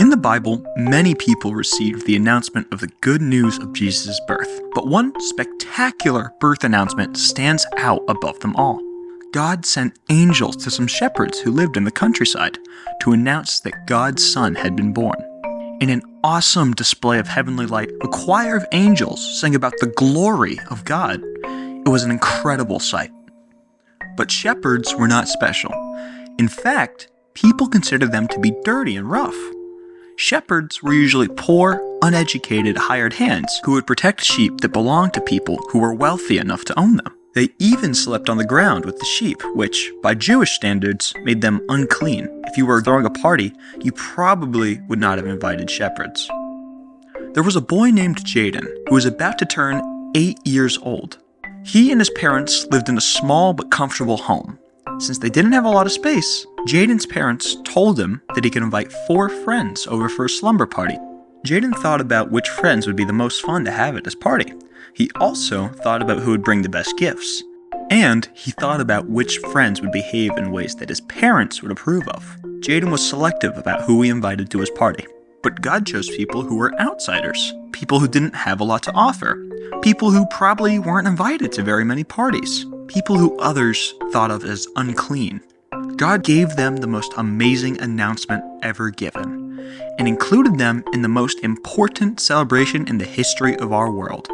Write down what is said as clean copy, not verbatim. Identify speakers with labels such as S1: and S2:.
S1: In the Bible, many people received the announcement of the good news of Jesus' birth, but one spectacular birth announcement stands out above them all. God sent angels to some shepherds who lived in the countryside to announce that God's son had been born. In an awesome display of heavenly light, a choir of angels sang about the glory of God. It was an incredible sight. But shepherds were not special. In fact, people considered them to be dirty and rough. Shepherds were usually poor, uneducated hired hands who would protect sheep that belonged to people who were wealthy enough to own them. They even slept on the ground with the sheep, which, by Jewish standards, made them unclean. If you were throwing a party, you probably would not have invited shepherds. There was a boy named Jaden who was about to turn 8 years old. He and his parents lived in a small but comfortable home. Since they didn't have a lot of space, Jaden's parents told him that he could invite 4 friends over for a slumber party. Jaden thought about which friends would be the most fun to have at his party. He also thought about who would bring the best gifts. And he thought about which friends would behave in ways that his parents would approve of. Jaden was selective about who he invited to his party. But God chose people who were outsiders, people who didn't have a lot to offer, people who probably weren't invited to very many parties, people who others thought of as unclean. God gave them the most amazing announcement ever given, and included them in the most important celebration in the history of our world.